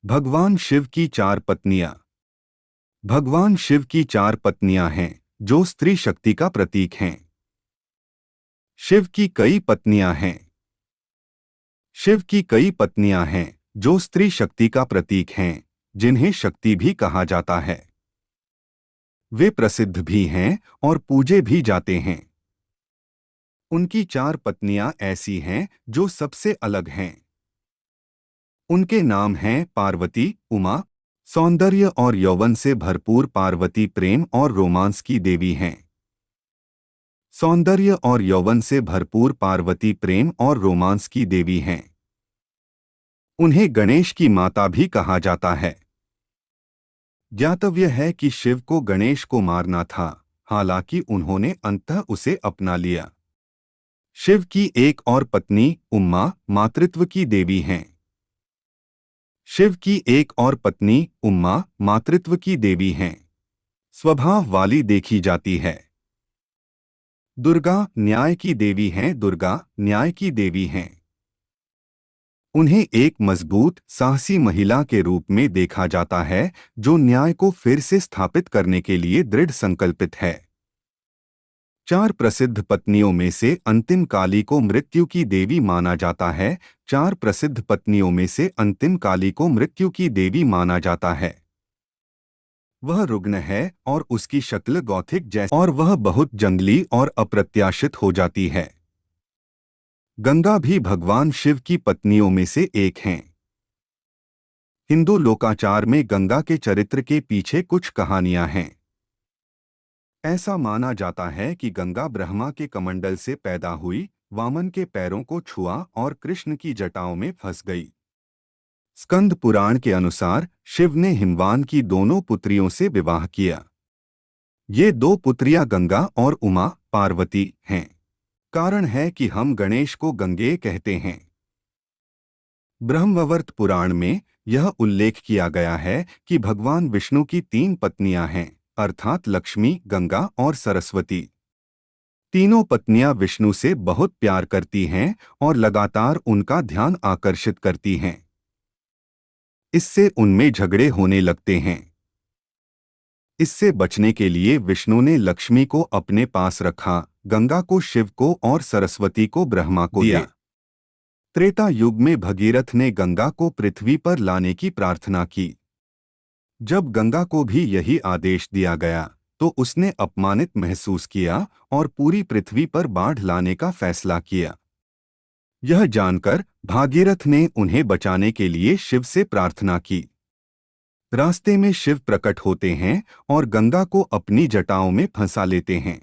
भगवान शिव की चार पत्नियां। भगवान शिव की चार पत्नियां हैं जो स्त्री शक्ति का प्रतीक हैं। शिव की कई पत्नियां हैं। शिव की कई पत्नियां हैं जो स्त्री शक्ति का प्रतीक हैं, जिन्हें शक्ति भी कहा जाता है। वे प्रसिद्ध भी हैं और पूजे भी जाते हैं। उनकी चार पत्नियां ऐसी हैं जो सबसे अलग हैं। उनके नाम हैं पार्वती, उमा। सौंदर्य और यौवन से भरपूर पार्वती प्रेम और रोमांस की देवी हैं। सौंदर्य और यौवन से भरपूर पार्वती प्रेम और रोमांस की देवी हैं। उन्हें गणेश की माता भी कहा जाता है। ज्ञातव्य है कि शिव को गणेश को मारना था, हालांकि उन्होंने अंततः उसे अपना लिया। शिव की एक और पत्नी उमा मातृत्व की देवी हैं। शिव की एक और पत्नी उमा मातृत्व की देवी हैं। स्वभाव वाली देखी जाती है। दुर्गा न्याय की देवी हैं। दुर्गा न्याय की देवी हैं। उन्हें एक मजबूत साहसी महिला के रूप में देखा जाता है जो न्याय को फिर से स्थापित करने के लिए दृढ़ संकल्पित है। चार प्रसिद्ध पत्नियों में से अंतिम काली को मृत्यु की देवी माना जाता है। चार प्रसिद्ध पत्नियों में से अंतिम काली को मृत्यु की देवी माना जाता है। वह रुग्ण है और उसकी शक्ल गौथिक जैसी और वह बहुत जंगली और अप्रत्याशित हो जाती है। गंगा भी भगवान शिव की पत्नियों में से एक हैं। हिंदू लोकाचार में गंगा के चरित्र के पीछे कुछ कहानियां हैं। ऐसा माना जाता है कि गंगा ब्रह्मा के कमंडल से पैदा हुई, वामन के पैरों को छुआ और कृष्ण की जटाओं में फंस गई। स्कंद पुराण के अनुसार शिव ने हिमवान की दोनों पुत्रियों से विवाह किया। ये दो पुत्रियां गंगा और उमा पार्वती हैं। कारण है कि हम गणेश को गंगेय कहते हैं। ब्रह्मववर्त पुराण में यह उल्लेख किया गया है कि भगवान विष्णु की तीन पत्नियां हैं, अर्थात लक्ष्मी, गंगा और सरस्वती। तीनों पत्नियां विष्णु से बहुत प्यार करती हैं और लगातार उनका ध्यान आकर्षित करती हैं। इससे उनमें झगड़े होने लगते हैं। इससे बचने के लिए विष्णु ने लक्ष्मी को अपने पास रखा, गंगा को शिव को और सरस्वती को ब्रह्मा को दिया। त्रेता युग में भगीरथ ने गंगा को पृथ्वी पर लाने की प्रार्थना की। जब गंगा को भी यही आदेश दिया गया तो उसने अपमानित महसूस किया और पूरी पृथ्वी पर बाढ़ लाने का फैसला किया। यह जानकर भागीरथ ने उन्हें बचाने के लिए शिव से प्रार्थना की। रास्ते में शिव प्रकट होते हैं और गंगा को अपनी जटाओं में फंसा लेते हैं।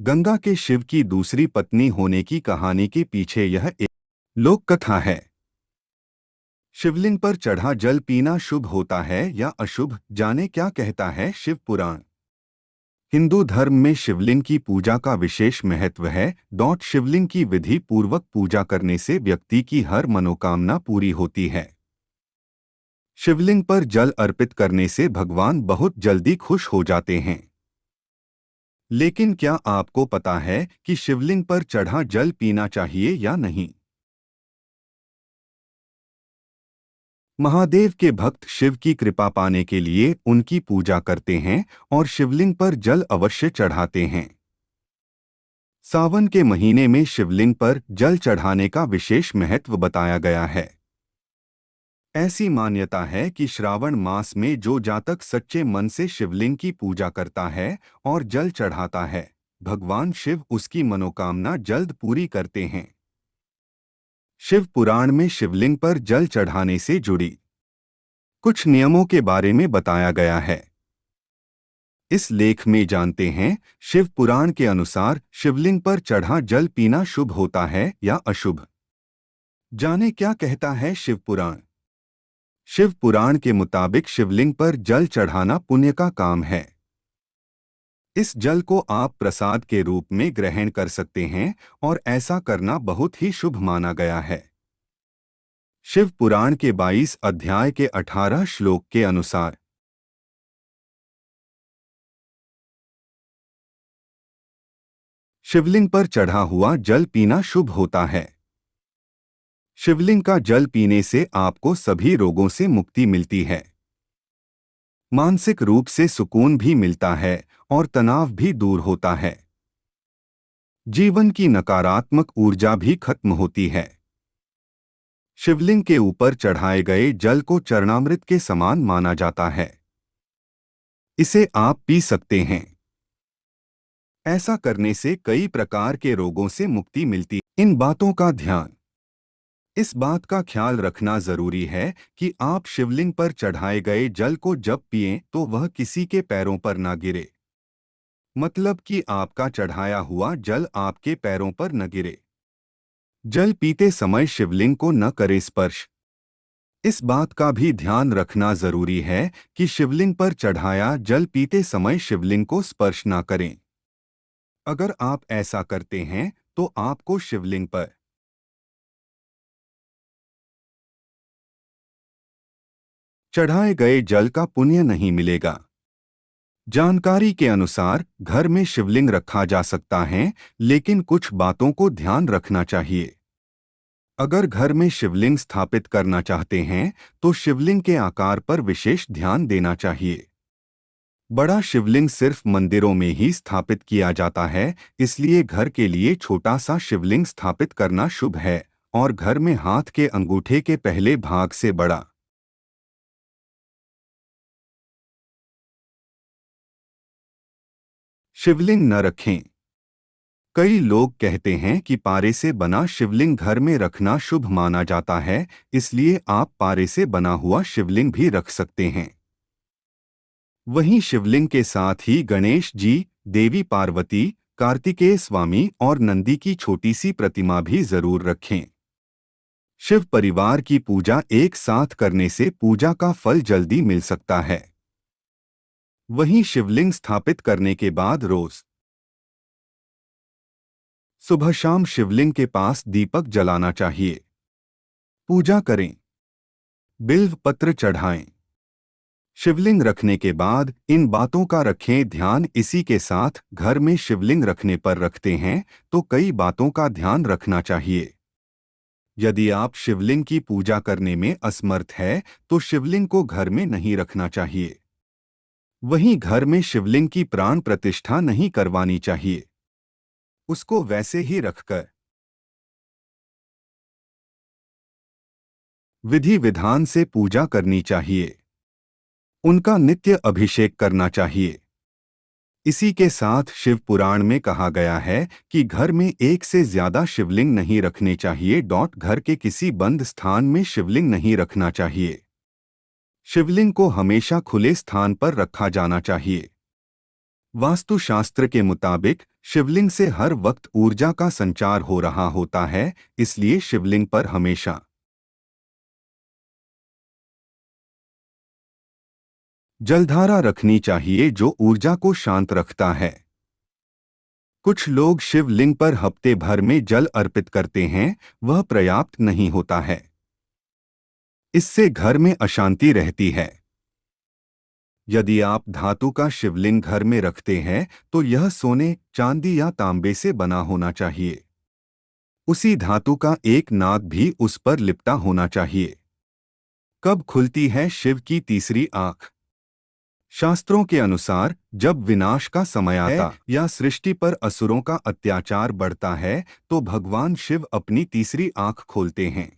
गंगा के शिव की दूसरी पत्नी होने की कहानी के पीछे यह एक लोक कथा है। शिवलिंग पर चढ़ा जल पीना शुभ होता है या अशुभ, जाने क्या कहता है शिव पुराण। हिंदू धर्म में शिवलिंग की पूजा का विशेष महत्व है। शिवलिंग की विधि पूर्वक पूजा करने से व्यक्ति की हर मनोकामना पूरी होती है। शिवलिंग पर जल अर्पित करने से भगवान बहुत जल्दी खुश हो जाते हैं। लेकिन क्या आपको पता है कि शिवलिंग पर चढ़ा जल पीना चाहिए या नहीं? महादेव के भक्त शिव की कृपा पाने के लिए उनकी पूजा करते हैं और शिवलिंग पर जल अवश्य चढ़ाते हैं। सावन के महीने में शिवलिंग पर जल चढ़ाने का विशेष महत्व बताया गया है। ऐसी मान्यता है कि श्रावण मास में जो जातक सच्चे मन से शिवलिंग की पूजा करता है और जल चढ़ाता है, भगवान शिव उसकी मनोकामना जल्द पूरी करते हैं। शिव पुराण में शिवलिंग पर जल चढ़ाने से जुड़ी कुछ नियमों के बारे में बताया गया है। इस लेख में जानते हैं, शिव पुराण के अनुसार शिवलिंग पर चढ़ा जल पीना शुभ होता है या अशुभ। जाने क्या कहता है शिव पुराण। शिव पुराण के मुताबिक शिवलिंग पर जल चढ़ाना पुण्य का काम है। इस जल को आप प्रसाद के रूप में ग्रहण कर सकते हैं और ऐसा करना बहुत ही शुभ माना गया है। शिव पुराण के 22 अध्याय के 18 श्लोक के अनुसार शिवलिंग पर चढ़ा हुआ जल पीना शुभ होता है। शिवलिंग का जल पीने से आपको सभी रोगों से मुक्ति मिलती है। मानसिक रूप से सुकून भी मिलता है और तनाव भी दूर होता है। जीवन की नकारात्मक ऊर्जा भी खत्म होती है। शिवलिंग के ऊपर चढ़ाए गए जल को चरणामृत के समान माना जाता है। इसे आप पी सकते हैं। ऐसा करने से कई प्रकार के रोगों से मुक्ति मिलती है। इन बातों का ध्यान इस बात का ख्याल रखना जरूरी है कि आप शिवलिंग पर चढ़ाए गए जल को जब पिएं तो वह किसी के पैरों पर ना गिरे। मतलब कि आपका चढ़ाया हुआ जल आपके पैरों पर न गिरे। जल पीते समय शिवलिंग को न करे स्पर्श। इस बात का भी ध्यान रखना जरूरी है कि शिवलिंग पर चढ़ाया जल पीते समय शिवलिंग को स्पर्श ना करें। अगर आप ऐसा करते हैं तो आपको शिवलिंग पर चढ़ाए गए जल का पुण्य नहीं मिलेगा। जानकारी के अनुसार घर में शिवलिंग रखा जा सकता है, लेकिन कुछ बातों को ध्यान रखना चाहिए। अगर घर में शिवलिंग स्थापित करना चाहते हैं तो शिवलिंग के आकार पर विशेष ध्यान देना चाहिए। बड़ा शिवलिंग सिर्फ मंदिरों में ही स्थापित किया जाता है, इसलिए घर के लिए छोटा सा शिवलिंग स्थापित करना शुभ है और घर में हाथ के अंगूठे के पहले भाग से बड़ा शिवलिंग न रखें। कई लोग कहते हैं कि पारे से बना शिवलिंग घर में रखना शुभ माना जाता है, इसलिए आप पारे से बना हुआ शिवलिंग भी रख सकते हैं। वहीं शिवलिंग के साथ ही गणेश जी, देवी पार्वती, कार्तिकेय स्वामी और नंदी की छोटी सी प्रतिमा भी जरूर रखें। शिव परिवार की पूजा एक साथ करने से पूजा का फल जल्दी मिल सकता है। वहीं शिवलिंग स्थापित करने के बाद रोज सुबह शाम शिवलिंग के पास दीपक जलाना चाहिए। पूजा करें, बिल्व पत्र चढ़ाएं। शिवलिंग रखने के बाद इन बातों का रखें ध्यान। इसी के साथ घर में शिवलिंग रखने पर रखते हैं तो कई बातों का ध्यान रखना चाहिए। यदि आप शिवलिंग की पूजा करने में असमर्थ है तो शिवलिंग को घर में नहीं रखना चाहिए। वहीं घर में शिवलिंग की प्राण प्रतिष्ठा नहीं करवानी चाहिए। उसको वैसे ही रखकर विधि विधान से पूजा करनी चाहिए। उनका नित्य अभिषेक करना चाहिए। इसी के साथ शिव पुराण में कहा गया है कि घर में एक से ज्यादा शिवलिंग नहीं रखने चाहिए। घर के किसी बंद स्थान में शिवलिंग नहीं रखना चाहिए। शिवलिंग को हमेशा खुले स्थान पर रखा जाना चाहिए। वास्तुशास्त्र के मुताबिक शिवलिंग से हर वक्त ऊर्जा का संचार हो रहा होता है, इसलिए शिवलिंग पर हमेशा जलधारा रखनी चाहिए जो ऊर्जा को शांत रखता है। कुछ लोग शिवलिंग पर हफ्ते भर में जल अर्पित करते हैं, वह पर्याप्त नहीं होता है। इससे घर में अशांति रहती है। यदि आप धातु का शिवलिंग घर में रखते हैं तो यह सोने, चांदी या तांबे से बना होना चाहिए। उसी धातु का एक नाग भी उस पर लिपटा होना चाहिए। कब खुलती है शिव की तीसरी आंख? शास्त्रों के अनुसार जब विनाश का समय आता है या सृष्टि पर असुरों का अत्याचार बढ़ता है तो भगवान शिव अपनी तीसरी आंख खोलते हैं।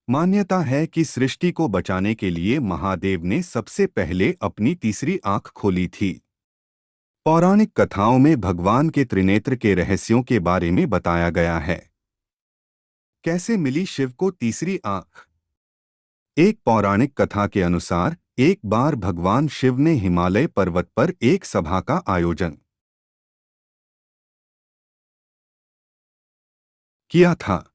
मान्यता है कि सृष्टि को बचाने के लिए महादेव ने सबसे पहले अपनी तीसरी आंख खोली थी। पौराणिक कथाओं में भगवान के त्रिनेत्र के रहस्यों के बारे में बताया गया है। कैसे मिली शिव को तीसरी आंख? एक पौराणिक कथा के अनुसार एक बार भगवान शिव ने हिमालय पर्वत पर एक सभा का आयोजन किया था।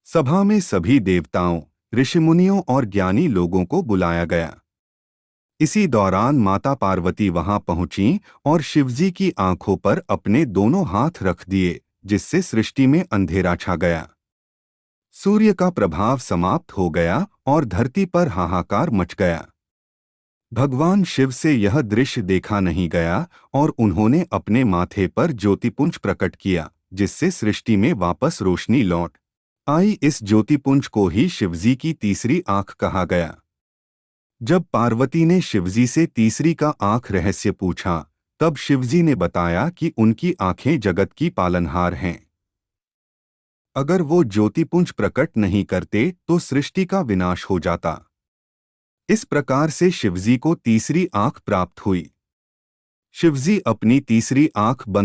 सभा में सभी देवताओं, ऋषिमुनियों और ज्ञानी लोगों को बुलाया गया। इसी दौरान माता पार्वती वहां पहुंचीं और शिवजी की आंखों पर अपने दोनों हाथ रख दिए, जिससे सृष्टि में अंधेरा छा गया। सूर्य का प्रभाव समाप्त हो गया और धरती पर हाहाकार मच गया। भगवान शिव से यह दृश्य देखा नहीं गया और उन्होंने अपने माथे पर ज्योतिपुंज प्रकट किया, जिससे सृष्टि में वापस रोशनी लौट आई इस ज्योतिपुंज को ही शिवजी की तीसरी आंख कहा गया। जब पार्वती ने शिवजी से तीसरी का आंख रहस्य पूछा, तब शिवजी ने बताया कि उनकी आंखें जगत की पालनहार हैं। अगर वो ज्योतिपुंज प्रकट नहीं करते तो सृष्टि का विनाश हो जाता। इस प्रकार से शिवजी को तीसरी आंख प्राप्त हुई। शिवजी अपनी तीसरी आंख बंद